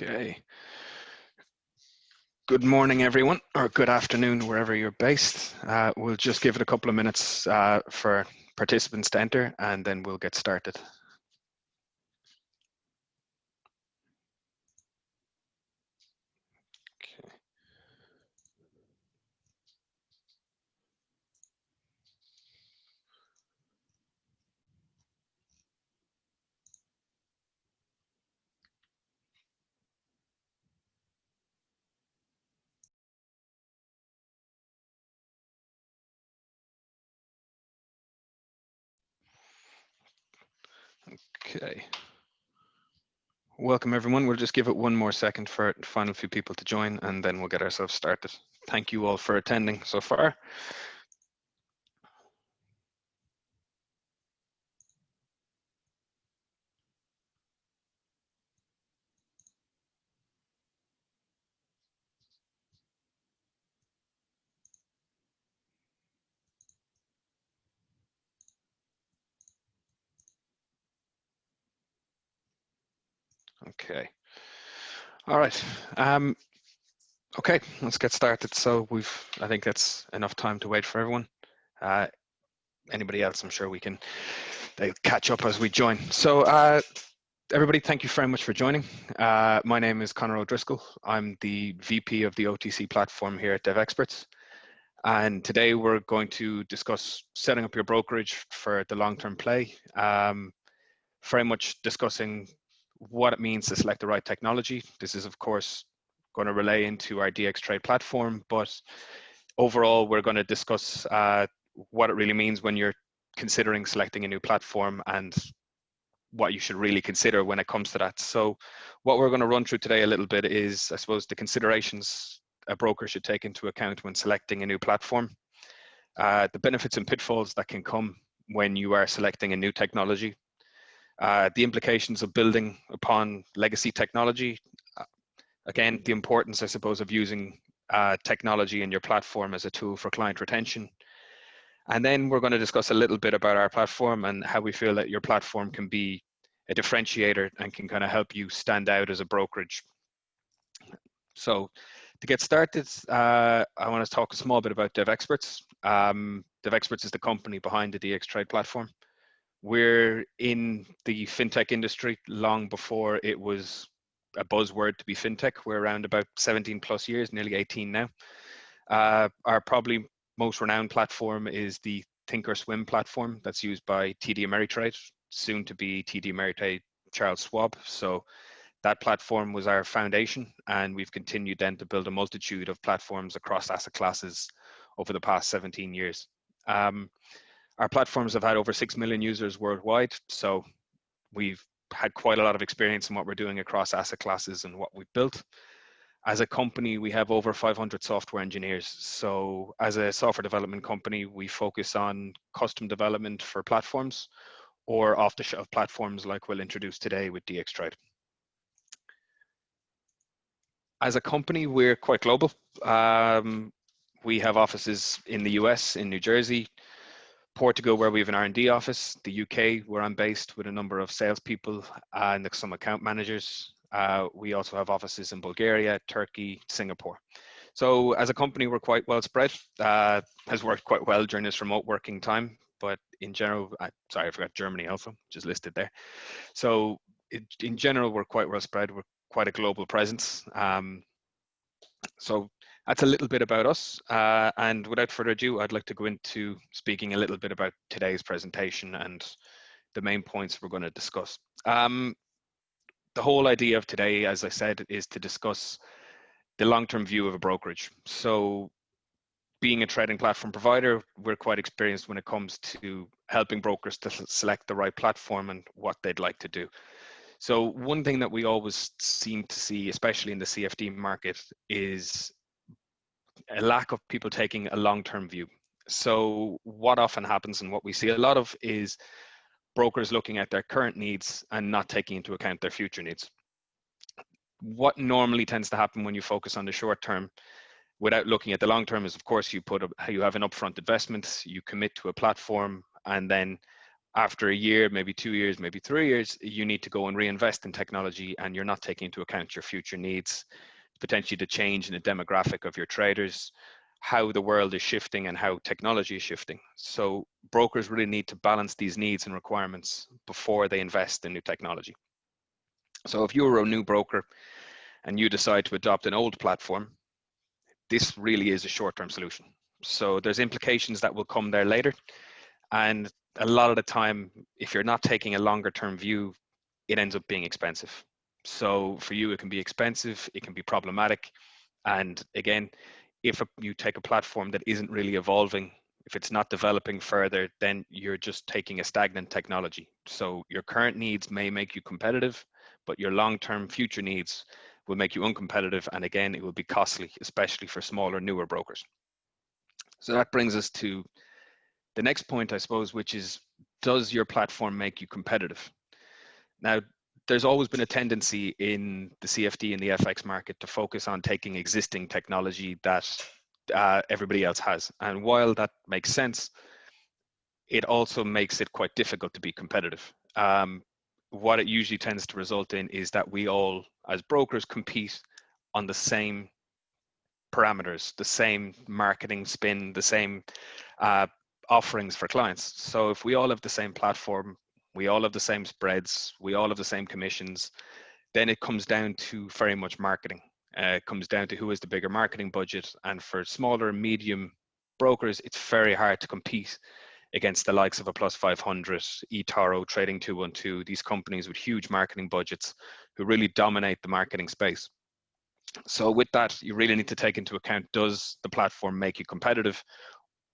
Okay. Good morning, everyone, or good afternoon, wherever you're based. We'll just give it a couple of minutes for participants to enter, and then we'll get started. Okay. Welcome, everyone. We'll just give it one more second for the final few people to join, and then we'll get ourselves started. Thank you all for attending so far. Okay. All right. Okay, let's get started. So I think that's enough time to wait for everyone. Anybody else, I'm sure they'll catch up as we join. So everybody, thank you very much for joining. My name is Conor O'Driscoll. I'm the VP of the OTC platform here at Devexperts. And today we're going to discuss setting up your brokerage for the long-term play. Very much discussing what it means to select the right technology. This is, of course, going to relay into our DXTrade platform, but overall, we're going to discuss what it really means when you're considering selecting a new platform and what you should really consider when it comes to that. So what we're going to run through today a little bit is, I suppose, the considerations a broker should take into account when selecting a new platform, the benefits and pitfalls that can come when you are selecting a new technology, the implications of building upon legacy technology. Again, the importance, I suppose, of using technology in your platform as a tool for client retention. And then we're going to discuss a little bit about our platform and how we feel that your platform can be a differentiator and can kind of help you stand out as a brokerage. So to get started, I want to talk a small bit about Devexperts. Devexperts is the company behind the DXTrade platform. We're in the fintech industry long before it was a buzzword to be fintech. We're around about 17 plus years, nearly 18 now. Our probably most renowned platform is the Thinkorswim platform that's used by TD Ameritrade, soon to be TD Ameritrade Charles Schwab. So that platform was our foundation, and we've continued then to build a multitude of platforms across asset classes over the past 17 years. Our platforms have had over 6 million users worldwide, so we've had quite a lot of experience in what we're doing across asset classes and what we've built. As a company, we have over 500 software engineers. So as a software development company, we focus on custom development for platforms or off-the-shelf platforms like we'll introduce today with DXTrade. As a company, we're quite global. We have offices in the US, in New Jersey, Portugal, where we have an R&D office, the UK, where I'm based with a number of salespeople and some account managers. We also have offices in Bulgaria, Turkey, Singapore. So as a company, we're quite well spread. Has worked quite well during this remote working time, but in general, sorry, I forgot Germany also, which is listed there. So in general, we're quite well spread. We're quite a global presence. So that's a little bit about us. And without further ado, I'd like to go into speaking a little bit about today's presentation and the main points we're going to discuss. The whole idea of today, as I said, is to discuss the long-term view of a brokerage. So being a trading platform provider, we're quite experienced when it comes to helping brokers to select the right platform and what they'd like to do. So one thing that we always seem to see, especially in the CFD market, is a lack of people taking a long-term view. So what often happens and what we see a lot of is brokers looking at their current needs and not taking into account their future needs. What normally tends to happen when you focus on the short term without looking at the long term is, of course, you have an upfront investment, you commit to a platform, and then after a year, maybe 2 years, maybe 3 years, you need to go and reinvest in technology, and you're not taking into account your future needs, potentially the change in the demographic of your traders, how the world is shifting and how technology is shifting. So brokers really need to balance these needs and requirements before they invest in new technology. So if you were a new broker and you decide to adopt an old platform, this really is a short-term solution. So there's implications that will come there later. And a lot of the time, if you're not taking a longer term view, it ends up being expensive. So for you, it can be expensive, it can be problematic. And again, if you take a platform that isn't really evolving, if it's not developing further, then you're just taking a stagnant technology. So your current needs may make you competitive, but your long-term future needs will make you uncompetitive. And again, it will be costly, especially for smaller, newer brokers. So that brings us to the next point, I suppose, which is, does your platform make you competitive? Now, there's always been a tendency in the CFD and the FX market to focus on taking existing technology that everybody else has. And while that makes sense, it also makes it quite difficult to be competitive. What it usually tends to result in is that we all, as brokers, compete on the same parameters, the same marketing spin, the same offerings for clients. So if we all have the same platform, we all have the same spreads, we all have the same commissions, then it comes down to very much marketing. It comes down to who has the bigger marketing budget. And for smaller, medium brokers, it's very hard to compete against the likes of a Plus 500, eToro, Trading 212, these companies with huge marketing budgets who really dominate the marketing space. So with that, you really need to take into account, does the platform make you competitive,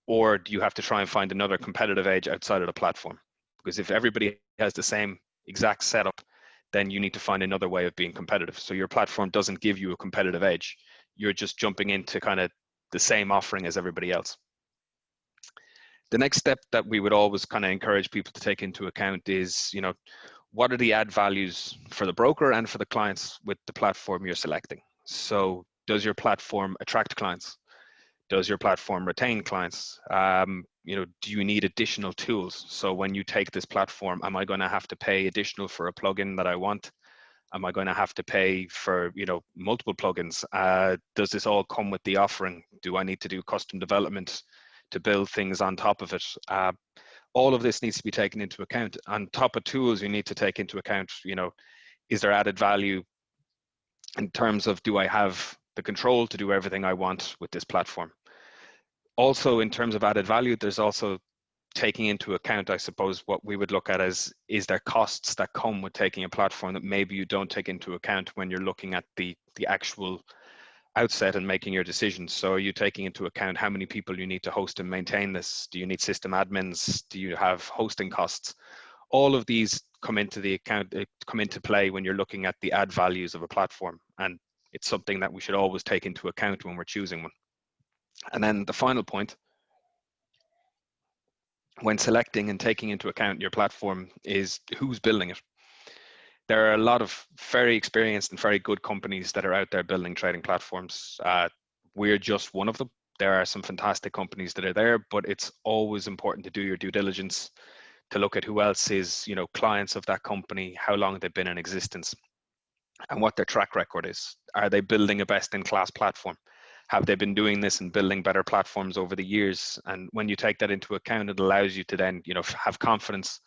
or do you have to try and find another competitive edge outside of the platform? Because if everybody has the same exact setup, then you need to find another way of being competitive. So your platform doesn't give you a competitive edge. You're just jumping into kind of the same offering as everybody else. The next step that we would always kind of encourage people to take into account is, what are the add values for the broker and for the clients with the platform you're selecting? So does your platform attract clients? Does your platform retain clients? Do you need additional tools? So when you take this platform, am I going to have to pay additional for a plugin that I want? Am I going to have to pay for, multiple plugins? Does this all come with the offering? Do I need to do custom development to build things on top of it? All of this needs to be taken into account. On top of tools, you need to take into account, is there added value in terms of, do I have the control to do everything I want with this platform? Also, in terms of added value, there's also taking into account, I suppose, what we would look at as, is there costs that come with taking a platform that maybe you don't take into account when you're looking at the actual outset and making your decisions? So are you taking into account how many people you need to host and maintain this? Do you need system admins? Do you have hosting costs? All of these come into play when you're looking at the add values of a platform. And it's something that we should always take into account when we're choosing one. And then the final point, when selecting and taking into account your platform, is who's building it. There are a lot of very experienced and very good companies that are out there building trading platforms. We're just one of them. There are some fantastic companies that are there, but it's always important to do your due diligence, to look at who else is, clients of that company, how long they've been in existence, and what their track record is. Are they building a best-in-class platform? Have they been doing this and building better platforms over the years? And when you take that into account, it allows you to then, have confidence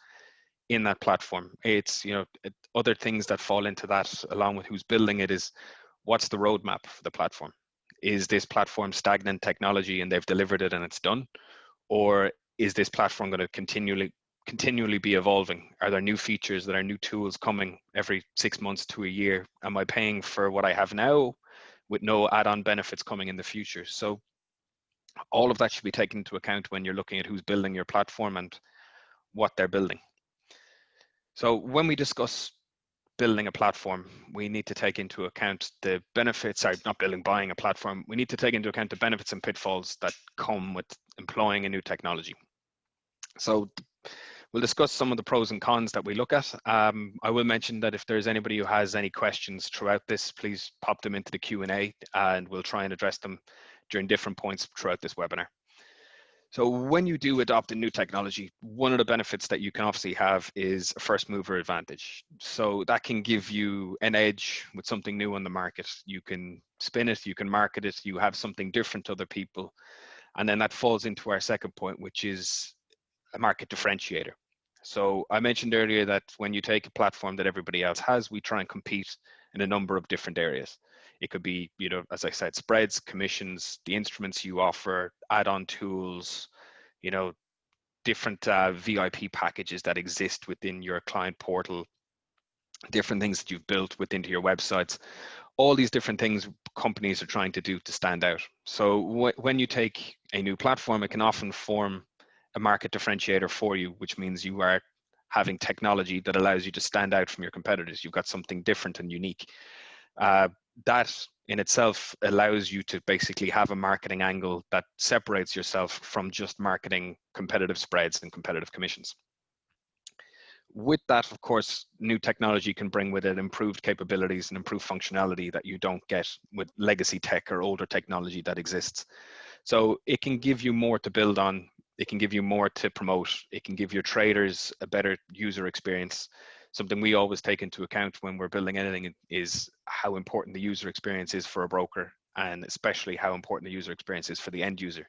in that platform. It's, other things that fall into that, along with who's building it, is what's the roadmap for the platform? Is this platform stagnant technology and they've delivered it and it's done? Or is this platform going to continually be evolving? Are there new features, that are new tools coming every 6 months to a year? Am I paying for what I have now with no add-on benefits coming in the future? So all of that should be taken into account when you're looking at who's building your platform and what they're building. So when we discuss building a platform, we need to take into account the benefits, buying a platform. We need to take into account the benefits and pitfalls that come with employing a new technology. So we'll discuss some of the pros and cons that we look at. I will mention that if there's anybody who has any questions throughout this, please pop them into the Q&A and we'll try and address them during different points throughout this webinar. So when you do adopt a new technology, one of the benefits that you can obviously have is a first mover advantage. So that can give you an edge with something new on the market. You can spin it, you can market it, you have something different to other people. And then that falls into our second point, which is a market differentiator. So I mentioned earlier that when you take a platform that everybody else has, we try and compete in a number of different areas. It could be, as I said, spreads, commissions, the instruments you offer, add-on tools, you know, different VIP packages that exist within your client portal, different things that you've built within your websites. All these different things companies are trying to do to stand out. So when you take a new platform, it can often form a market differentiator for you, which means you are having technology that allows you to stand out from your competitors. You've got something different and unique. That in itself allows you to basically have a marketing angle that separates yourself from just marketing competitive spreads and competitive commissions. With that, of course, new technology can bring with it improved capabilities and improved functionality that you don't get with legacy tech or older technology that exists. So it can give you more to build on. It can give you more to promote. It can give your traders a better user experience. Something we always take into account when we're building anything is how important the user experience is for a broker, and especially how important the user experience is for the end user.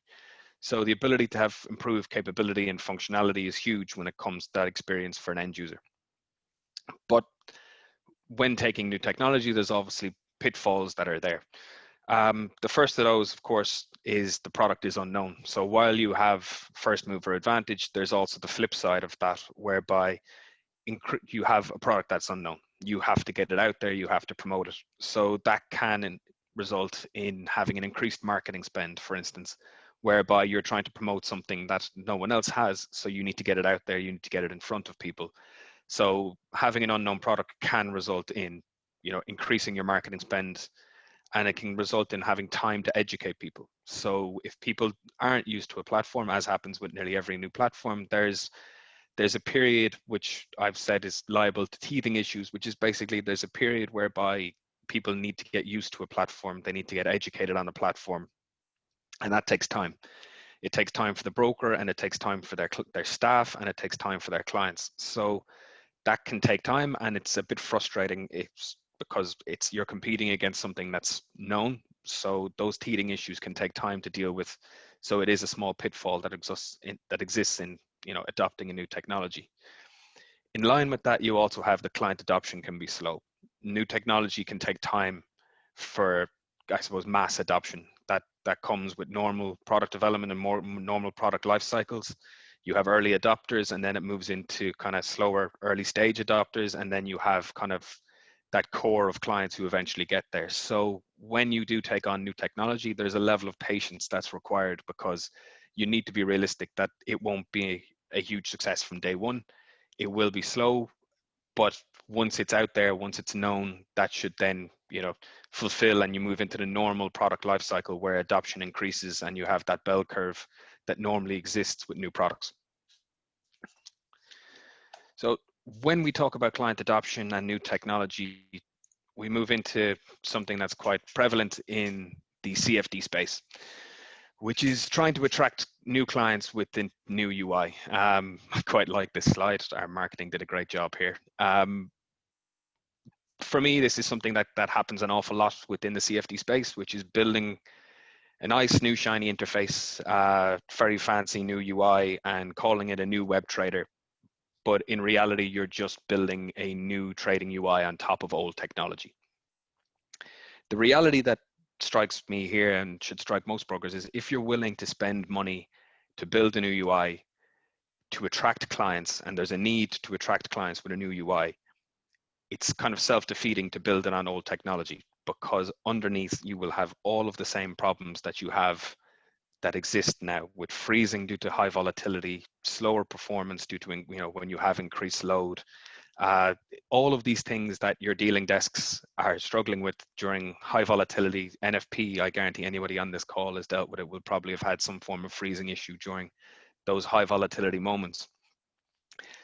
So the ability to have improved capability and functionality is huge when it comes to that experience for an end user. But when taking new technology, there's obviously pitfalls that are there. The first of those, of course, is the product is unknown. So while you have first mover advantage, there's also the flip side of that, whereby you have a product that's unknown. You have to get it out there, you have to promote it. So that can result in having an increased marketing spend, for instance, whereby you're trying to promote something that no one else has. So you need to get it out there, you need to get it in front of people. So having an unknown product can result in, increasing your marketing spend, and it can result in having time to educate people. So if people aren't used to a platform, as happens with nearly every new platform, there's a period which I've said is liable to teething issues, which is basically there's a period whereby people need to get used to a platform, they need to get educated on a platform, and that takes time. It takes time for the broker, and it takes time for their staff, and it takes time for their clients. So that can take time, and it's a bit frustrating. It's because you're competing against something that's known. So those teething issues can take time to deal with. So it is a small pitfall that exists in adopting a new technology. In line with that, you also have the client adoption can be slow. New technology can take time for, I suppose, mass adoption. That comes with normal product development and more normal product life cycles. You have early adopters, and then it moves into kind of slower early stage adopters, and then you have kind of that core of clients who eventually get there. So when you do take on new technology, there's a level of patience that's required, because you need to be realistic that it won't be a huge success from day one. It will be slow, but once it's out there, once it's known, that should then fulfill, and you move into the normal product life cycle where adoption increases and you have that bell curve that normally exists with new products. So when we talk about client adoption and new technology, we move into something that's quite prevalent in the CFD space, which is trying to attract new clients with the new UI. I quite like this slide. Our marketing did a great job here. For me, this is something that happens an awful lot within the CFD space, which is building a nice new shiny interface, very fancy new UI, and calling it a new web trader. But in reality, you're just building a new trading UI on top of old technology. The reality that strikes me here, and should strike most brokers, is if you're willing to spend money to build a new UI to attract clients, and there's a need to attract clients with a new UI, it's kind of self-defeating to build it on old technology, because underneath you will have all of the same problems that you have that exist now, with freezing due to high volatility, slower performance due to when you have increased load. All of these things that your dealing desks are struggling with during high volatility. NFP, I guarantee anybody on this call has dealt with it, will probably have had some form of freezing issue during those high volatility moments.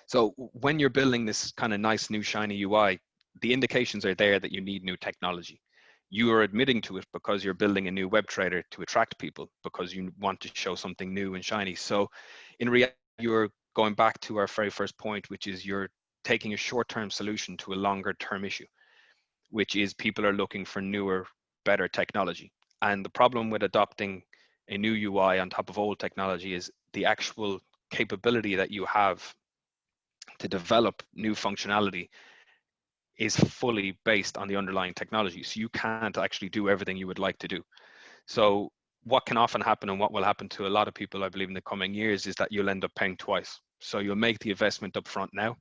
So when you're building this kind of nice new shiny UI, the indications are there that you need new technology. you are admitting to it because you're building a new web trader to attract people because you want to show something new and shiny. So in reality, you're going back to our very first point, which is you're taking a short-term solution to a longer-term issue, which is people are looking for newer, better technology. And the problem with adopting a new UI on top of old technology is the actual capability that you have to develop new functionality is fully based on the underlying technology. So you can't actually do everything you would like to do. So what can often happen, and what will happen to a lot of people, I believe, in the coming years, is that you'll end up paying twice. So you'll make the investment up front now,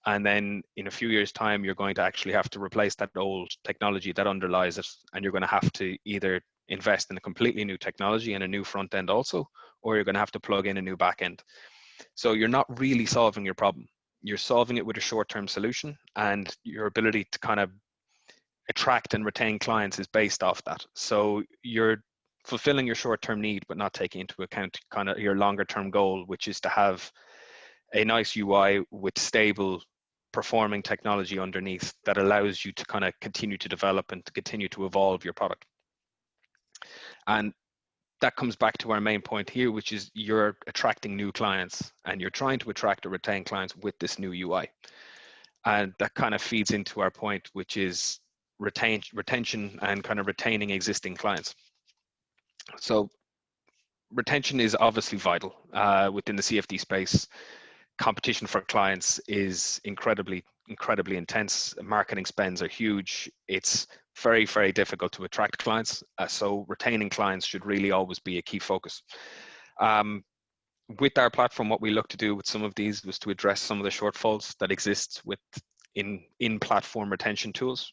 and then in a few years' time, you're going to actually have to replace that old technology that underlies it, and you're going to have to either invest in a completely new technology and a new front end also, or you're going to have to plug in a new back end. So you're not really solving your problem. You're solving it with a short-term solution, and your ability to kind of attract and retain clients is based off that. So you're fulfilling your short-term need, but not taking into account kind of your longer-term goal, which is to have a nice UI with stable performing technology underneath that allows you to kind of continue to develop and to continue to evolve your product. And that comes back to our main point here, which is you're attracting new clients and you're trying to attract or retain clients with this new UI. And that kind of feeds into our point, which is retention and kind of retaining existing clients. So retention is obviously vital within the CFD space. Competition for clients is incredibly intense. Marketing spends are huge. It's very, very difficult to attract clients. So retaining clients should really always be a key focus. With our platform, what we look to do with some of these was to address some of the shortfalls that exist with in platform retention tools.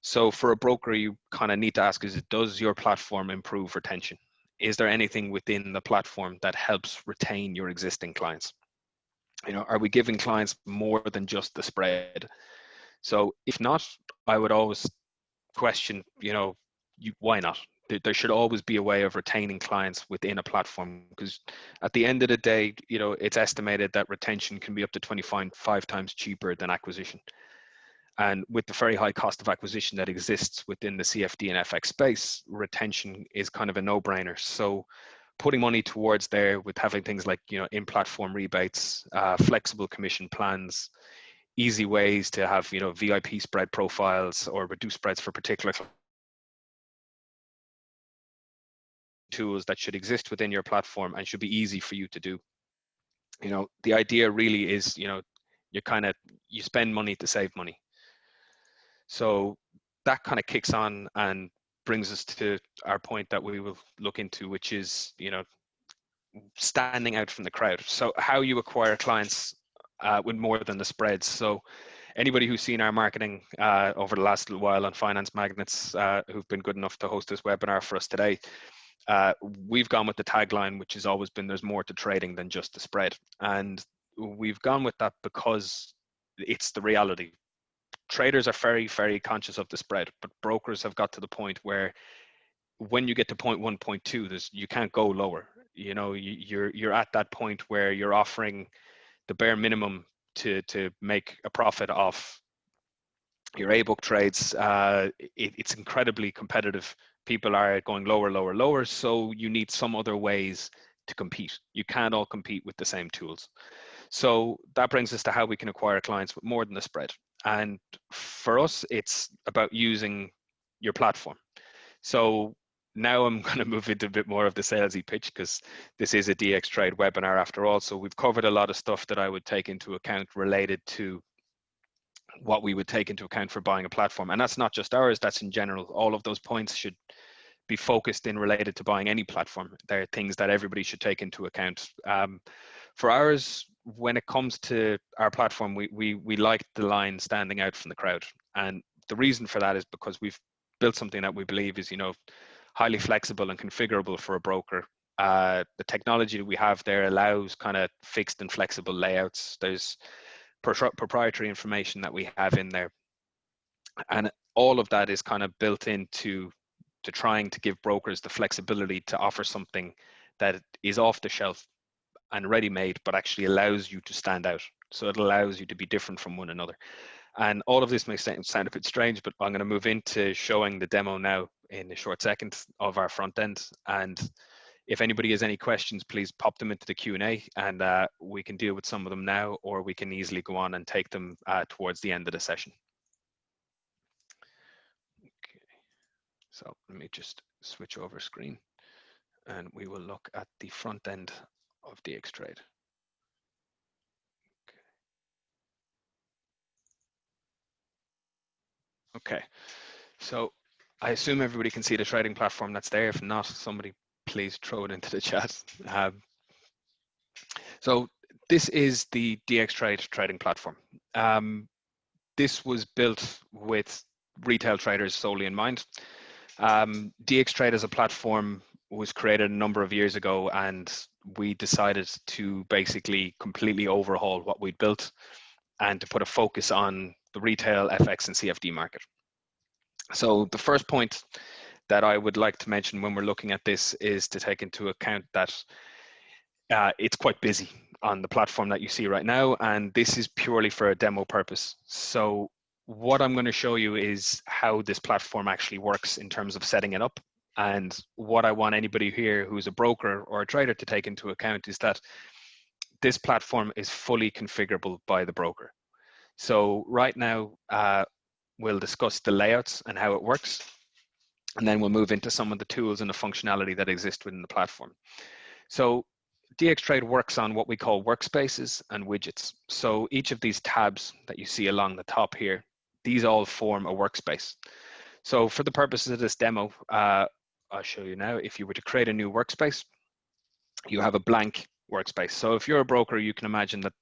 So for a broker, you kind of need to ask, does your platform improve retention? Is there anything within the platform that helps retain your existing clients? You know, are we giving clients more than just the spread? So if not, I would always question, you know, why not? There should always be a way of retaining clients within a platform, because at the end of the day, you know, it's estimated that retention can be up to 25 times cheaper than acquisition. And with the very high cost of acquisition that exists within the CFD and FX space, retention is kind of a no-brainer. So putting money towards there with having things like, you know, in-platform rebates, flexible commission plans, easy ways to have, you know, VIP spread profiles or reduced spreads for particular tools that should exist within your platform and should be easy for you to do. You know, the idea really is, you know, you spend money to save money. So that kind of kicks on and brings us to our point that we will look into, which is, you know, standing out from the crowd. So how you acquire clients with more than the spreads. So anybody who's seen our marketing over the last little while on Finance Magnets, who've been good enough to host this webinar for us today, we've gone with the tagline, which has always been, there's more to trading than just the spread. And we've gone with that because it's the reality. Traders are very, very conscious of the spread, but brokers have got to the point where when you get to point 1, point 2, you can't go lower. You know, you're at that point where you're offering the bare minimum to make a profit off your A-book trades. It's incredibly competitive. People are going lower. So you need some other ways to compete. You can't all compete with the same tools. So that brings us to how we can acquire clients with more than the spread. And for us, it's about using your platform. So now I'm going to move into a bit more of the salesy pitch, because this is a DX Trade webinar after all. So we've covered a lot of stuff that I would take into account related to what we would take into account for buying a platform. And that's not just ours, that's in general. All of those points should be focused in related to buying any platform. They're things that everybody should take into account. For ours, when it comes to our platform, we like the line standing out from the crowd. And the reason for that is because we've built something that we believe is, you know, highly flexible and configurable for a broker. The technology that we have there allows kind of fixed and flexible layouts. There's proprietary information that we have in there. And all of that is kind of built into trying to give brokers the flexibility to offer something that is off the shelf and ready-made, but actually allows you to stand out So it allows you to be different from one another. And all of this may sound a bit strange, but I'm going to move into showing the demo now in a short second of our front end. And if anybody has any questions, please pop them into the Q&A, and we can deal with some of them now, or we can easily go on and take them towards the end of the session. Okay. So let me just switch over screen, and we will look at the front end of DXTrade. Okay, so I assume everybody can see the trading platform that's there. If not, somebody please throw it into the chat. So this is the DXTrade trading platform. This was built with retail traders solely in mind. DXTrade as a platform was created a number of years ago, and we decided to basically completely overhaul what we built and to put a focus on the retail, FX, and CFD market. So the first point that I would like to mention when we're looking at this is to take into account that it's quite busy on the platform that you see right now, and this is purely for a demo purpose. So what I'm going to show you is how this platform actually works in terms of setting it up. And what I want anybody here who's a broker or a trader to take into account is that this platform is fully configurable by the broker. So right now, we'll discuss the layouts and how it works, and then we'll move into some of the tools and the functionality that exist within the platform. So DXTrade works on what we call workspaces and widgets. So each of these tabs that you see along the top here, these all form a workspace. So for the purposes of this demo, I'll show you now. If you were to create a new workspace, you have a blank workspace. So if you're a broker, you can imagine that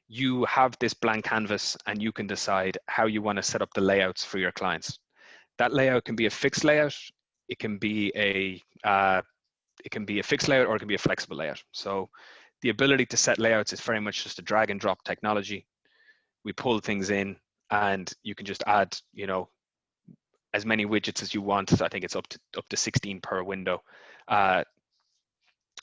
you have this blank canvas and you can decide how you want to set up the layouts for your clients. That layout can be a fixed layout. It can be a fixed layout, or it can be a flexible layout. So the ability to set layouts is very much just a drag and drop technology. We pull things in, and you can just add, you know, as many widgets as you want. I think it's up to 16 per window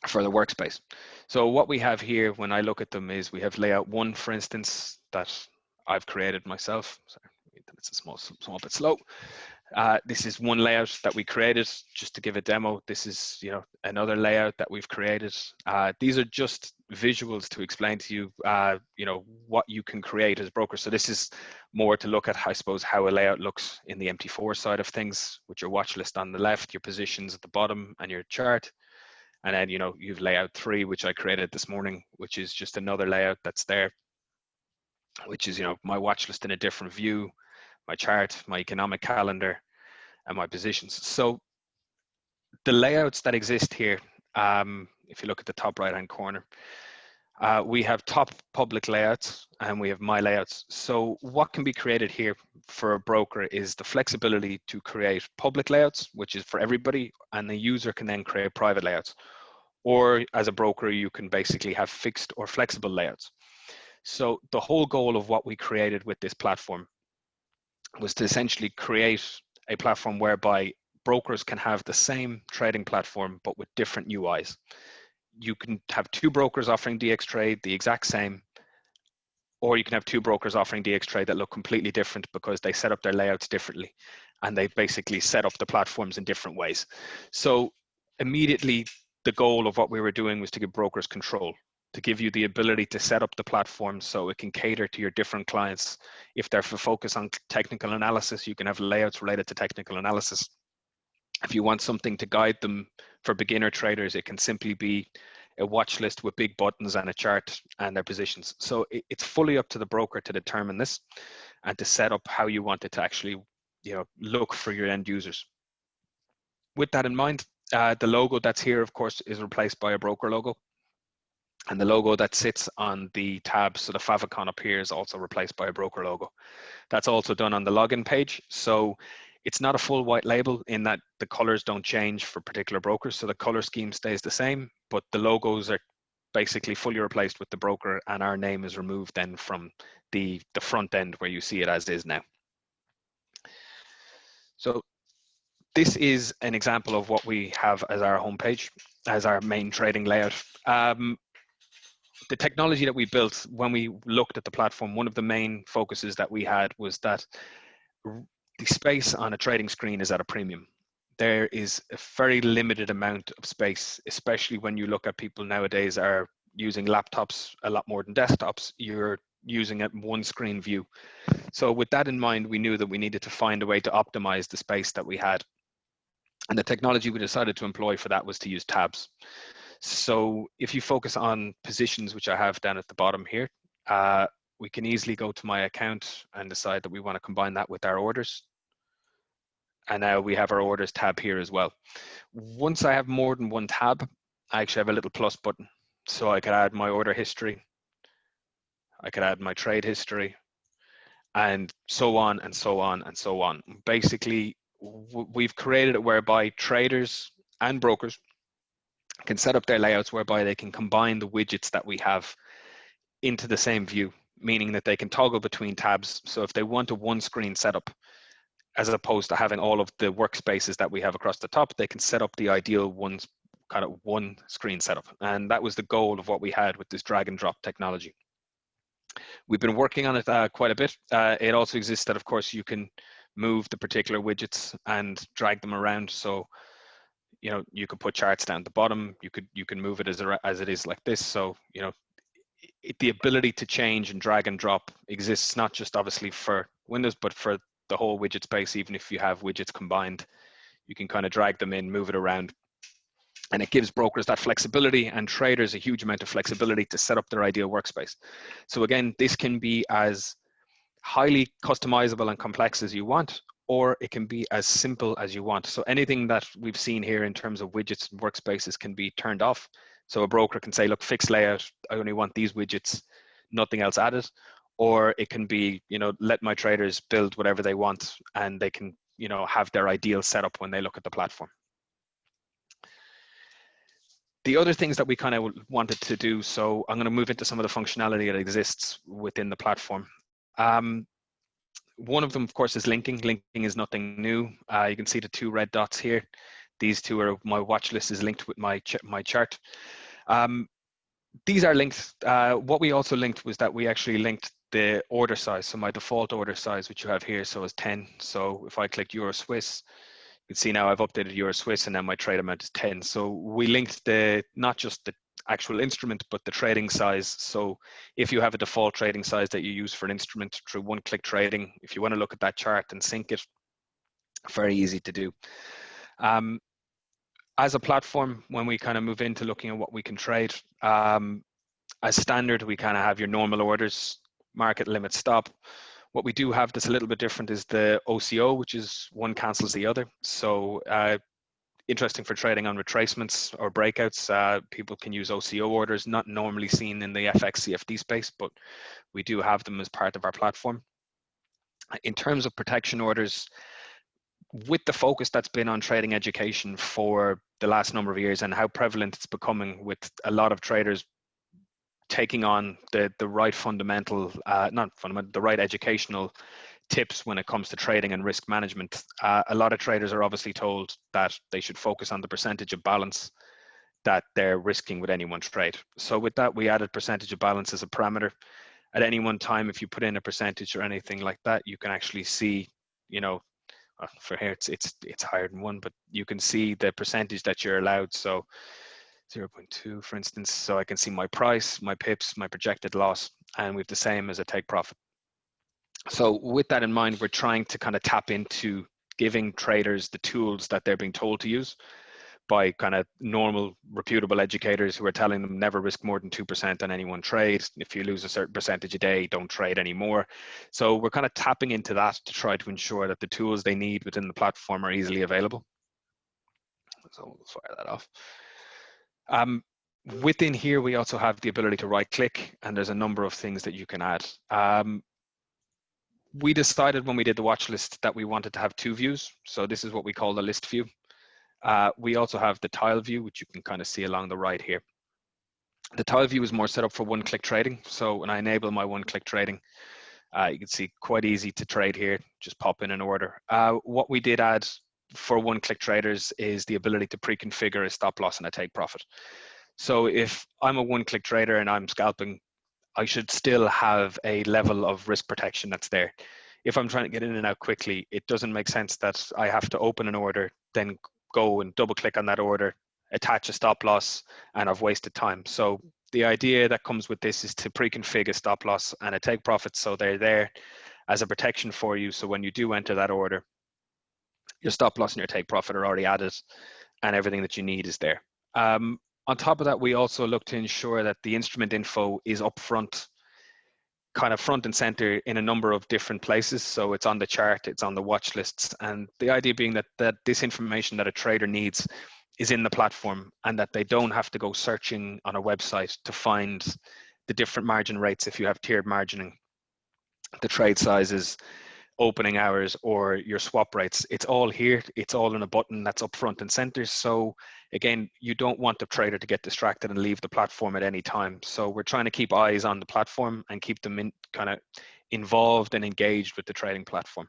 for the workspace. So what we have here when I look at them is we have layout 1, for instance, that I've created myself. Sorry, it's a small bit slow. This is one layout that we created just to give a demo. This is, you know, another layout that we've created. These are just visuals to explain to you, you know, what you can create as brokers. So this is more to look at, I suppose, how a layout looks in the MT4 side of things, with your watch list on the left, your positions at the bottom, and your chart. And then, you know, you've layout 3, which I created this morning, which is just another layout that's there, which is, you know, my watch list in a different view, my chart, my economic calendar, and my positions. So the layouts that exist here, if you look at the top right hand corner, we have top public layouts and we have my layouts. So what can be created here for a broker is the flexibility to create public layouts, which is for everybody, and the user can then create private layouts. Or as a broker, you can basically have fixed or flexible layouts. So the whole goal of what we created with this platform was to essentially create a platform whereby brokers can have the same trading platform, but with different UIs. You can have 2 brokers offering DXTrade the exact same, or you can have 2 brokers offering DXTrade that look completely different because they set up their layouts differently, and they basically set up the platforms in different ways. So immediately, the goal of what we were doing was to give brokers control, to give you the ability to set up the platform so it can cater to your different clients. If they're for focus on technical analysis, you can have layouts related to technical analysis. If you want something to guide them for beginner traders, it can simply be a watch list with big buttons and a chart and their positions. So it's fully up to the broker to determine this and to set up how you want it to actually, you know, look for your end users. With that in mind, the logo that's here, of course, is replaced by a broker logo. And the logo that sits on the tab, so the favicon up here, is also replaced by a broker logo. That's also done on the login page. So it's not a full white label in that the colors don't change for particular brokers. So the color scheme stays the same, but the logos are basically fully replaced with the broker, and our name is removed then from the front end where you see it as is now. So this is an example of what we have as our homepage, as our main trading layout. the technology that we built when we looked at the platform, one of the main focuses that we had was that the space on a trading screen is at a premium. There is a very limited amount of space, especially when you look at people nowadays are using laptops a lot more than desktops. You're using a one screen view. So with that in mind, we knew that we needed to find a way to optimize the space that we had. And the technology we decided to employ for that was to use tabs. So if you focus on positions, which I have down at the bottom here, we can easily go to my account and decide that we want to combine that with our orders. And now we have our orders tab here as well. Once I have more than one tab, I actually have a little plus button. So I could add my order history, I could add my trade history, and so on and so on and so on. Basically, we've created it whereby traders and brokers can set up their layouts whereby they can combine the widgets that we have into the same view, meaning that they can toggle between tabs. So if they want a one screen setup, as opposed to having all of the workspaces that we have across the top, they can set up the ideal one screen setup. And that was the goal of what we had with this drag and drop technology. We've been working on it quite a bit. It also exists that, of course, you can move the particular widgets and drag them around. So, you know, you could put charts down at the bottom. You can move it as it is like this. So, you know, the ability to change and drag and drop exists not just obviously for Windows, but for the whole widget space. Even if you have widgets combined, you can kind of drag them in, move it around. And it gives brokers that flexibility and traders a huge amount of flexibility to set up their ideal workspace. So again, this can be as highly customizable and complex as you want, or it can be as simple as you want. So anything that we've seen here in terms of widgets and workspaces can be turned off. So a broker can say, look, fixed layout, I only want these widgets, nothing else added. Or it can be, you know, let my traders build whatever they want and they can, you know, have their ideal setup when they look at the platform. The other things that we kind of wanted to do, so I'm going to move into some of the functionality that exists within the platform. One of them, of course, is linking. Linking is nothing new. You can see the two red dots here. These two are my watch list is linked with my chart. These are linked. What we also linked was that we actually linked the order size. So my default order size, which you have here, so is 10. So if I click Euro Swiss, you can see now I've updated Euro Swiss and then my trade amount is 10. So we linked not just the actual instrument, but the trading size. So if you have a default trading size that you use for an instrument through one-click trading, if you want to look at that chart and sync it, very easy to do. As a platform, when we kind of move into looking at what we can trade, as standard, we kind of have your normal orders, market limit stop. What we do have that's a little bit different is the OCO, which is one cancels the other. So interesting for trading on retracements or breakouts. People can use OCO orders, not normally seen in the FX CFD space, but we do have them as part of our platform. In terms of protection orders, with the focus that's been on trading education for the last number of years and how prevalent it's becoming with a lot of traders taking on the right fundamental, the right educational tips when it comes to trading and risk management. A lot of traders are obviously told that they should focus on the percentage of balance that they're risking with any one trade. So with that, we added percentage of balance as a parameter. At any one time, if you put in a percentage or anything like that, you can actually see, you know, for here it's higher than 1, but you can see the percentage that you're allowed. So 0.2, for instance, so I can see my price, my pips, my projected loss, and we have the same as a take profit. So with that in mind, we're trying to kind of tap into giving traders the tools that they're being told to use by kind of normal, reputable educators who are telling them never risk more than 2% on any one trade. If you lose a certain percentage a day, don't trade anymore. So we're kind of tapping into that to try to ensure that the tools they need within the platform are easily available. So we'll fire that off. Within here, we also have the ability to right click, and there's a number of things that you can add. We decided when we did the watch list that we wanted to have 2 views. So this is what we call the list view. We also have the tile view, which you can kind of see along the right here. The tile view is more set up for one-click trading. So when I enable my one-click trading, you can see quite easy to trade here, just pop in an order. What we did add for one-click traders is the ability to pre-configure a stop loss and a take profit. So if I'm a one-click trader and I'm scalping, I should still have a level of risk protection that's there. If I'm trying to get in and out quickly, it doesn't make sense that I have to open an order, then go and double click on that order, attach a stop loss, and I've wasted time. So the idea that comes with this is to pre-configure a stop loss and a take profit, so they're there as a protection for you. So when you do enter that order, your stop loss and your take profit are already added, and everything that you need is there. On top of that, we also look to ensure that the instrument info is upfront, kind of front and center in a number of different places. So it's on the chart, it's on the watch lists, and the idea being that this information that a trader needs is in the platform, and that they don't have to go searching on a website to find the different margin rates if you have tiered margining, the trade sizes, opening hours, or your swap rates. It's all here. It's all in a button that's up front and center. So again, you don't want the trader to get distracted and leave the platform at any time. So we're trying to keep eyes on the platform and keep them kind of involved and engaged with the trading platform.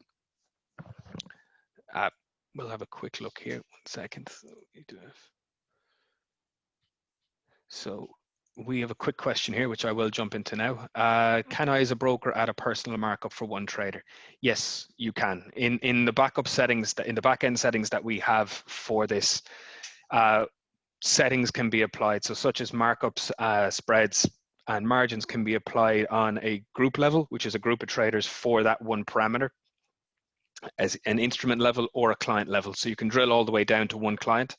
We'll have a quick look here. 1 second. So we have a quick question here, which I will jump into now. Can I, as a broker, add a personal markup for one trader? Yes, you can. In the backup settings, in the back-end settings that we have for this, settings can be applied. So such as markups, spreads, and margins can be applied on a group level, which is a group of traders for that one parameter, as an instrument level or a client level. So you can drill all the way down to one client.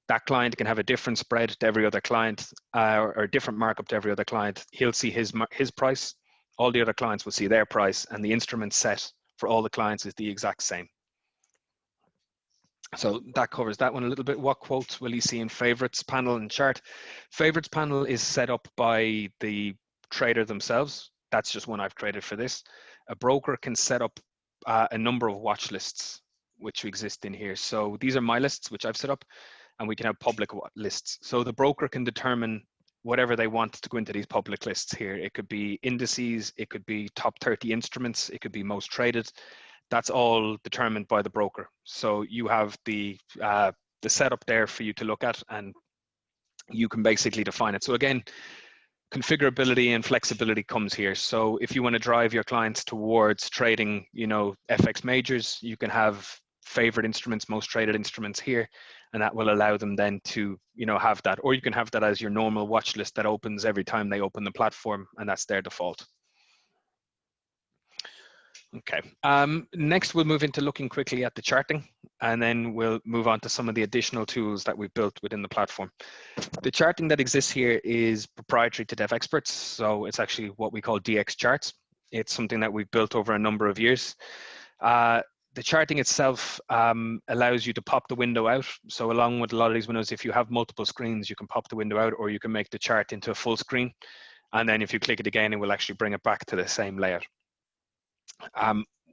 That client can have a different spread to every other client, or a different markup to every other client. He'll see his price. All the other clients will see their price, and the instrument set for all the clients is the exact same. So that covers that one a little bit. What quotes will you see in favorites panel and chart? Favorites panel is set up by the trader themselves. That's just one I've created for this. A broker can set up a number of watch lists which exist in here. So these are my lists which I've set up, and we can have public lists. So the broker can determine whatever they want to go into these public lists here. It could be indices, it could be top 30 instruments, it could be most traded. That's all determined by the broker. So you have the setup there for you to look at, and you can basically define it. So again, configurability and flexibility comes here. So if you want to drive your clients towards trading, FX majors, you can have favorite instruments, most traded instruments here, and that will allow them then to, have that. Or you can have that as your normal watch list that opens every time they open the platform, and that's their default. Okay, next we'll move into looking quickly at the charting, and then we'll move on to some of the additional tools that we've built within the platform. The charting that exists here is proprietary to Devexperts, so it's actually what we call DX charts. It's something that we've built over a number of years. The charting itself allows you to pop the window out. So along with a lot of these windows, if you have multiple screens, you can pop the window out, or you can make the chart into a full screen. And then if you click it again, it will actually bring it back to the same layout.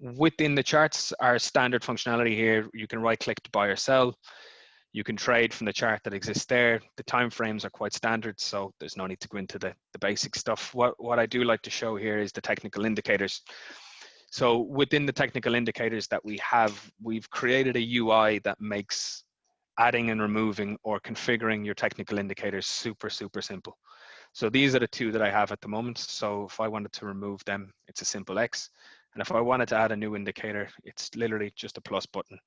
Within the charts, our standard functionality here, you can right click to buy or sell. You can trade from the chart that exists there. The time frames are quite standard, so there's no need to go into the basic stuff. What I do like to show here is the technical indicators. So within the technical indicators that we have, we've created a UI that makes adding and removing or configuring your technical indicators super, super simple. So these are the two that I have at the moment. So if I wanted to remove them, it's a simple X. And if I wanted to add a new indicator, it's literally just a plus button.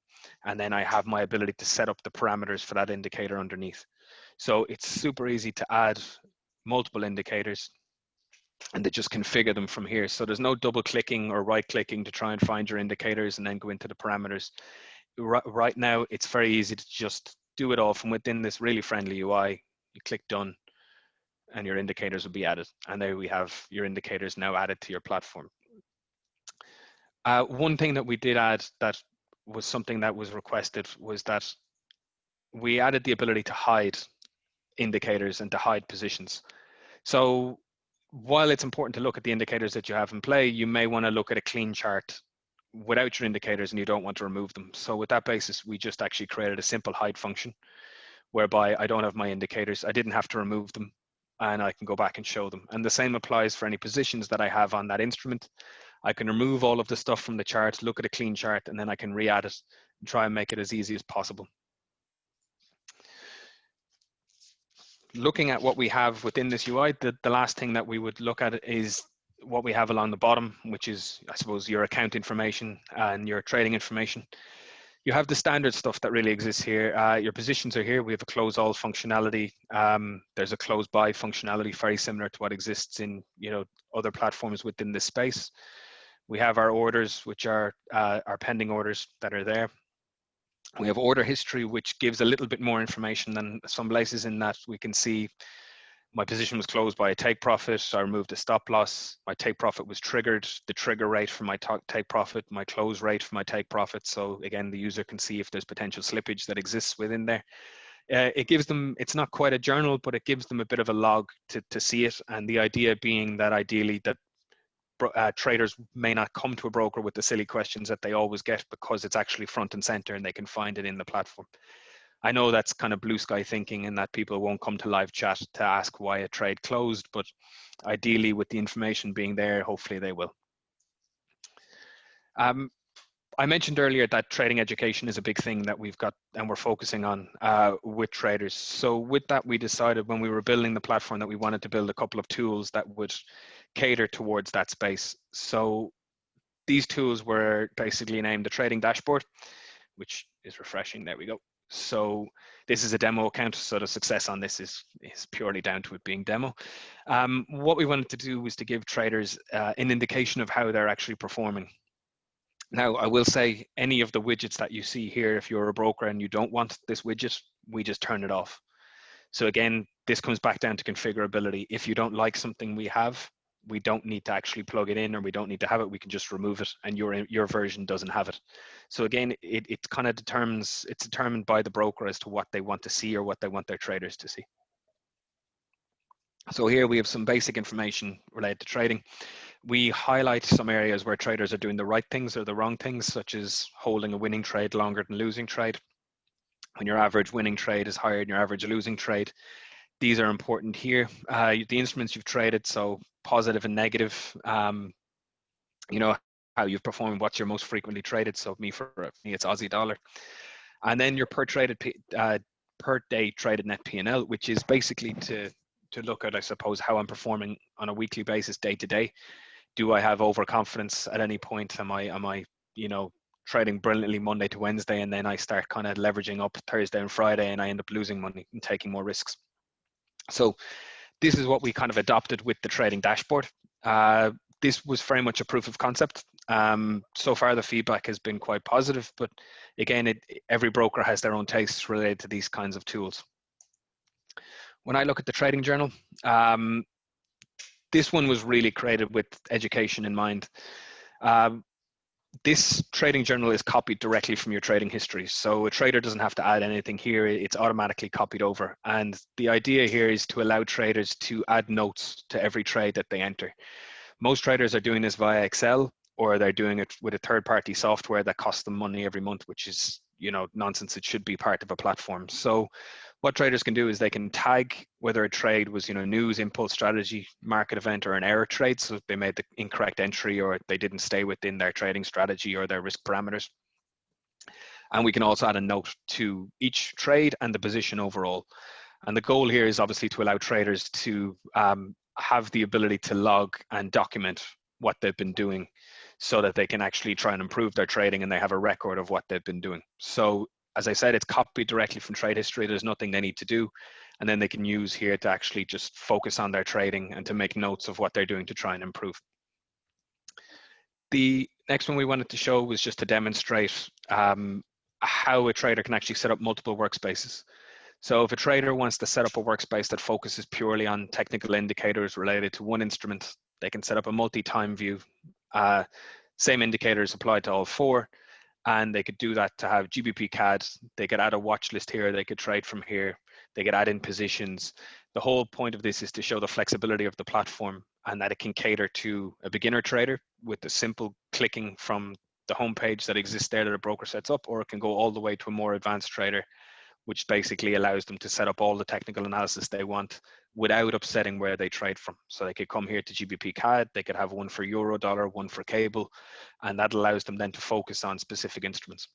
And then I have my ability to set up the parameters for that indicator underneath. So it's super easy to add multiple indicators and to just configure them from here. So there's no double clicking or right clicking to try and find your indicators and then go into the parameters. Right now, it's very easy to just do it all from within this really friendly UI. You click done and your indicators will be added. And there we have your indicators now added to your platform. One thing that we did add that was something that was requested was that we added the ability to hide indicators and to hide positions. So while it's important to look at the indicators that you have in play, you may want to look at a clean chart without your indicators and you don't want to remove them. So with that basis, we just actually created a simple hide function whereby I don't have my indicators. I didn't have to remove them and I can go back and show them. And the same applies for any positions that I have on that instrument. I can remove all of the stuff from the chart, look at a clean chart, and then I can re-add it and try and make it as easy as possible. looking at what we have within this UI, the last thing that we would look at is what we have along the bottom, which is, I suppose, your account information and your trading information. You have the standard stuff that really exists here. Your positions are here. We have a close all functionality. There's a close by functionality, very similar to what exists in other platforms within this space. We have our orders, which are our pending orders that are there. We have order history, which gives a little bit more information than some places, in that we can see my position was closed by a take profit. I removed a stop loss. My take profit was triggered. The trigger rate for my take profit, my close rate for my take profit. So again, the user can see if there's potential slippage that exists within there. It gives them, it's not quite a journal, but it gives them a bit of a log to see it. And the idea being that ideally that traders may not come to a broker with the silly questions that they always get, because it's actually front and center and they can find it in the platform. I know that's kind of blue sky thinking, in that people won't come to live chat to ask why a trade closed, but ideally with the information being there, hopefully they will. I mentioned earlier that trading education is a big thing that we've got and we're focusing on with traders. So with that, we decided when we were building the platform that we wanted to build a couple of tools that would cater towards that space. So these tools were basically named the trading dashboard, which is refreshing. There we go. So this is a demo account, so the success on this is purely down to it being demo. What we wanted to do was to give traders an indication of how they're actually performing. Now, I will say any of the widgets that you see here, if you're a broker and you don't want this widget, we just turn it off. So again, this comes back down to configurability. If you don't like something we have, we don't need to actually plug it in, or we don't need to have it. We can just remove it, and your version doesn't have it. So again, it kind of it's determined by the broker as to what they want to see or what they want their traders to see. So here we have some basic information related to trading. We highlight some areas where traders are doing the right things or the wrong things, such as holding a winning trade longer than losing trade. When your average winning trade is higher than your average losing trade, these are important here. The instruments you've traded, so positive and negative, you know, how you've performed, what's your most frequently traded. So for me, it's Aussie dollar. And then your per day traded net P&L, which is basically to look at, I suppose, how I'm performing on a weekly basis, day to day. Do I have overconfidence at any point? Am I, trading brilliantly Monday to Wednesday, and then I start kind of leveraging up Thursday and Friday, and I end up losing money and taking more risks? So this is what we kind of adopted with the trading dashboard. This was very much a proof of concept. So far, the feedback has been quite positive, but again, every broker has their own tastes related to these kinds of tools. When I look at the trading journal, this one was really created with education in mind. This trading journal is copied directly from your trading history. So a trader doesn't have to add anything here. It's automatically copied over. And the idea here is to allow traders to add notes to every trade that they enter. Most traders are doing this via Excel, or they're doing it with a third-party software that costs them money every month, which is, nonsense. It should be part of a platform. So what traders can do is they can tag whether a trade was, news, impulse, strategy, market event, or an error trade. So they made the incorrect entry, or they didn't stay within their trading strategy or their risk parameters. And we can also add a note to each trade and the position overall. And the goal here is obviously to allow traders to have the ability to log and document what they've been doing, so that they can actually try and improve their trading and they have a record of what they've been doing. So as I said, it's copied directly from trade history. There's nothing they need to do. And then they can use here to actually just focus on their trading and to make notes of what they're doing to try and improve. The next one we wanted to show was just to demonstrate how a trader can actually set up multiple workspaces. So if a trader wants to set up a workspace that focuses purely on technical indicators related to one instrument, they can set up a multi-time view. Same indicators apply to all four, and they could do that to have GBP CAD. They could add a watch list here. They could trade from here. They could add in positions. The whole point of this is to show the flexibility of the platform, and that it can cater to a beginner trader with the simple clicking from the homepage that exists there that a broker sets up, or it can go all the way to a more advanced trader, which basically allows them to set up all the technical analysis they want without upsetting where they trade from. So they could come here to GBP CAD, they could have one for Euro dollar, one for cable, and that allows them then to focus on specific instruments.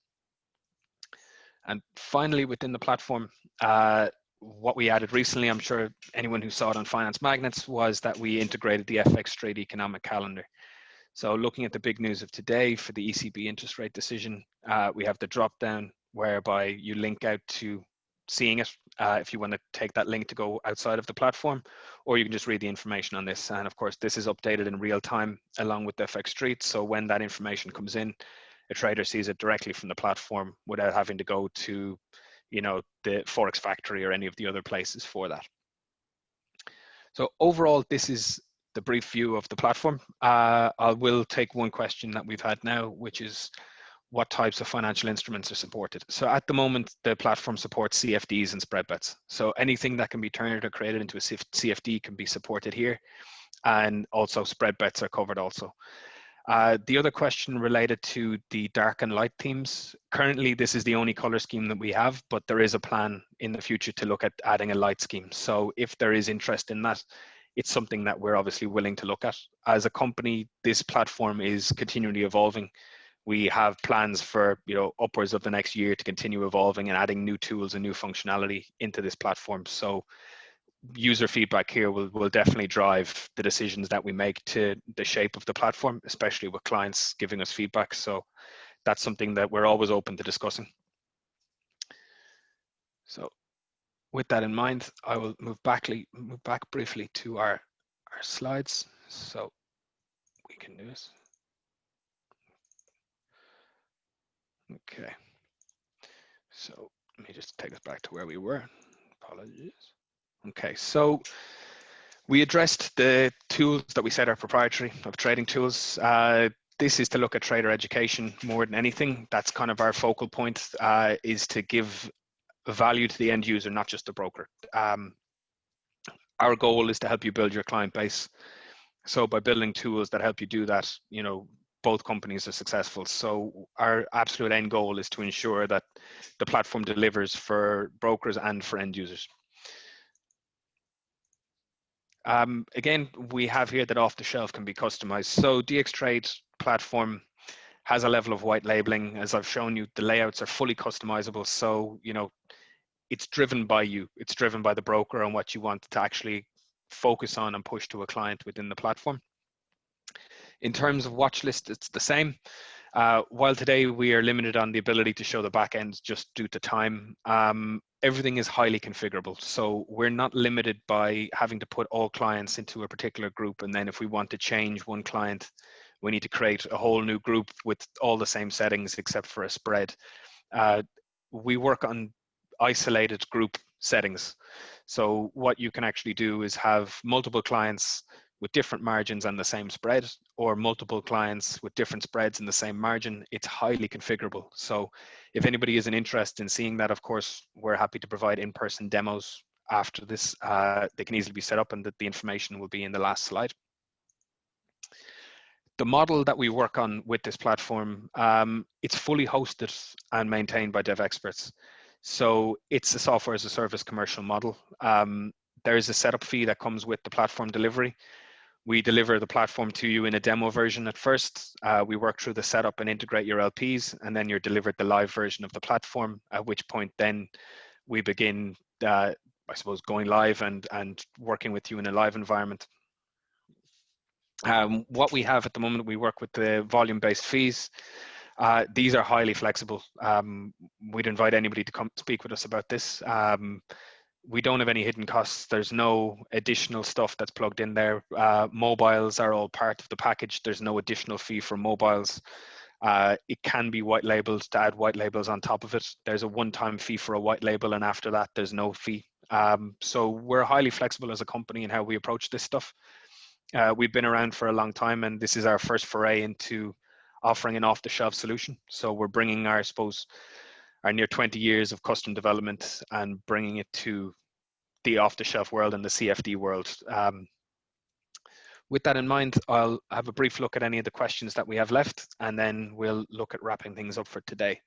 And finally, within the platform, what we added recently, I'm sure anyone who saw it on Finance Magnets, was that we integrated the FX Trade economic calendar. So looking at the big news of today for the ECB interest rate decision, we have the drop down whereby you link out to seeing it if you want to take that link to go outside of the platform, or you can just read the information on this. And of course, this is updated in real time along with the FX Street. So when that information comes in, a trader sees it directly from the platform without having to go to, you know, the Forex Factory or any of the other places for that. So overall, this is the brief view of the platform. I will take one question that we've had now, which is what types of financial instruments are supported. So at the moment, the platform supports CFDs and spread bets. So anything that can be turned or created into a CFD can be supported here. And also spread bets are covered also. The other question related to the dark and light themes. Currently, this is the only color scheme that we have, but there is a plan in the future to look at adding a light scheme. So if there is interest in that, it's something that we're obviously willing to look at. As a company, this platform is continually evolving. We have plans for, you know, upwards of the next year to continue evolving and adding new tools and new functionality into this platform. So user feedback here will definitely drive the decisions that we make to the shape of the platform, especially with clients giving us feedback. So that's something that we're always open to discussing. So with that in mind, I will move back briefly to our slides. So we can do this. Okay. So let me just take us back to where we were. Apologies. Okay, so we addressed the tools that we said are proprietary of trading tools. This is to look at trader education more than anything. That's kind of our focal point, is to give value to the end user, not just the broker. Our goal is to help you build your client base. So by building tools that help you do that, you know, both companies are successful. So our absolute end goal is to ensure that the platform delivers for brokers and for end users. Again, we have here that off the shelf can be customized. So DXTrade platform has a level of white labeling. As I've shown you, the layouts are fully customizable. So, you know, it's driven by you. It's driven by the broker and what you want to actually focus on and push to a client within the platform. In terms of watch list, it's the same. While today we are limited on the ability to show the back end just due to time, everything is highly configurable. So we're not limited by having to put all clients into a particular group. And then if we want to change one client, we need to create a whole new group with all the same settings except for a spread. We work on isolated group settings. So what you can actually do is have multiple clients with different margins and the same spread, or multiple clients with different spreads in the same margin. It's highly configurable. So if anybody is an interest in seeing that, of course, we're happy to provide in-person demos after this. They can easily be set up, and the information will be in the last slide. The model that we work on with this platform, it's fully hosted and maintained by Devexperts. So it's a software as a service commercial model. There is a setup fee that comes with the platform delivery. We deliver the platform to you in a demo version at first. We work through the setup and integrate your LPs, and then you're delivered the live version of the platform, at which point then we begin, I suppose, going live and working with you in a live environment. What we have at the moment, we work with the volume-based fees. These are highly flexible. We'd invite anybody to come speak with us about this. We don't have any hidden costs. There's no additional stuff that's plugged in there. Mobiles are all part of the package. There's no additional fee for mobiles. It can be white labeled to add white labels on top of it. There's a one-time fee for a white label, and after that, there's no fee. So we're highly flexible as a company in how we approach this stuff. We've been around for a long time, and this is our first foray into offering an off-the-shelf solution. So we're bringing our, I suppose, our near 20 years of custom development and bringing it to the off-the-shelf world and the CFD world. With that in mind, I'll have a brief look at any of the questions that we have left, and then we'll look at wrapping things up for today.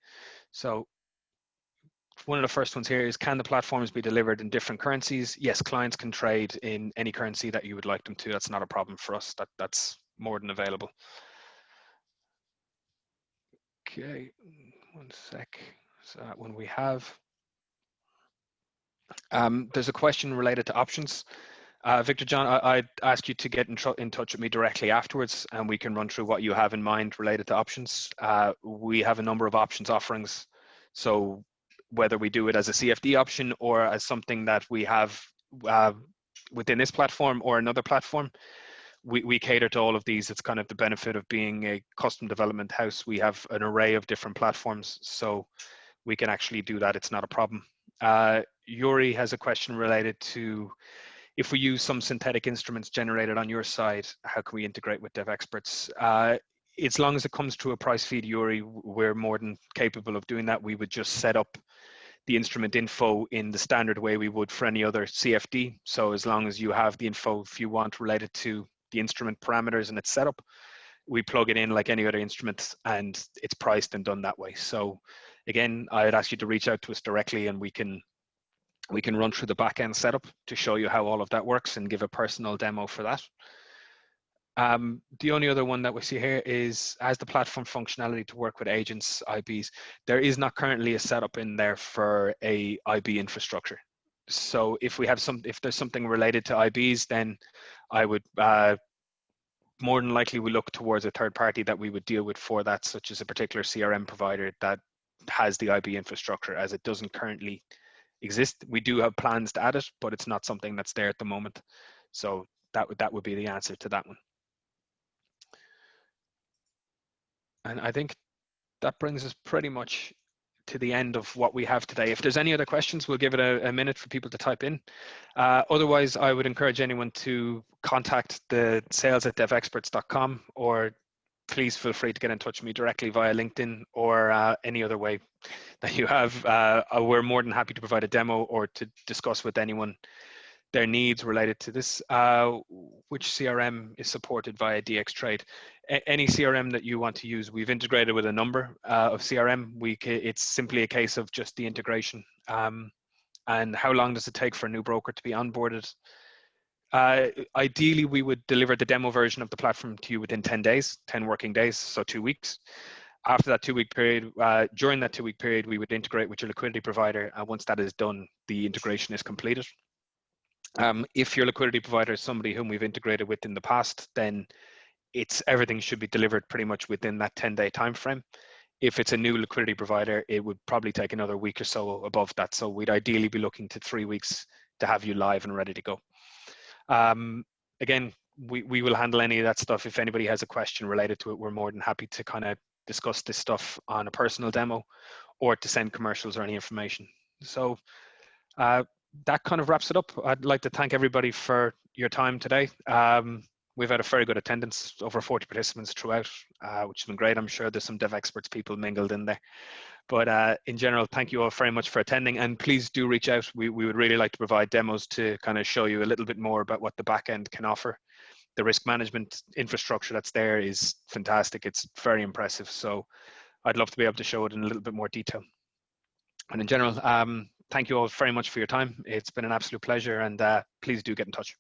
So one of the first ones here is, can the platforms be delivered in different currencies? Yes, clients can trade in any currency that you would like them to. That's not a problem for us. That's more than available. Okay, one sec. So that one we have. There's a question related to options. Victor John, I'd ask you to get in touch with me directly afterwards, and we can run through what you have in mind related to options. We have a number of options offerings, so whether we do it as a CFD option or as something that we have within this platform or another platform, we cater to all of these. It's kind of the benefit of being a custom development house. We have an array of different platforms, so we can actually do that. It's not a problem. Yuri has a question related to, if we use some synthetic instruments generated on your side, how can we integrate with Devexperts? As long as it comes to a price feed, Yuri, we're more than capable of doing that. We would just set up the instrument info in the standard way we would for any other CFD. So as long as you have the info, if you want, related to the instrument parameters and its setup, we plug it in like any other instrument, and it's priced and done that way. So again, I'd ask you to reach out to us directly, and we can run through the back-end setup to show you how all of that works and give a personal demo for that. The only other one that we see here is, as the platform functionality to work with agents, IBs, there is not currently a setup in there for a IB infrastructure. So if there's something related to IBs, then I would more than likely we look towards a third party that we would deal with for that, such as a particular CRM provider that has the IB infrastructure, as it doesn't currently exist. We do have plans to add it, but it's not something that's there at the moment. So that would be the answer to that one. And I think that brings us pretty much to the end of what we have today. If there's any other questions, we'll give it a minute for people to type in. Otherwise, I would encourage anyone to contact the sales@devexperts.com, or please feel free to get in touch with me directly via LinkedIn or any other way that you have. We're more than happy to provide a demo or to discuss with anyone their needs related to this. Which CRM is supported via DXTrade? Any CRM that you want to use, we've integrated with a number of CRM. It's simply a case of just the integration. And how long does it take for a new broker to be onboarded? Ideally, we would deliver the demo version of the platform to you within 10 days, 10 working days, so 2 weeks. After that 2-week period, during that 2-week period, we would integrate with your liquidity provider. And once that is done, the integration is completed. If your liquidity provider is somebody whom we've integrated with in the past, then everything should be delivered pretty much within that 10-day time frame. If it's a new liquidity provider, it would probably take another week or so above that. So we'd ideally be looking to 3 weeks to have you live and ready to go. Again, we will handle any of that stuff. If anybody has a question related to it, we're more than happy to kind of discuss this stuff on a personal demo, or to send commercials or any information. So that kind of wraps it up. I'd like to thank everybody for your time today. We've had a very good attendance, over 40 participants throughout, which has been great. I'm sure there's some Devexperts people mingled in there. But in general, thank you all very much for attending, and please do reach out. We would really like to provide demos to kind of show you a little bit more about what the back end can offer. The risk management infrastructure that's there is fantastic. It's very impressive. So I'd love to be able to show it in a little bit more detail. And in general, thank you all very much for your time. It's been an absolute pleasure, and please do get in touch.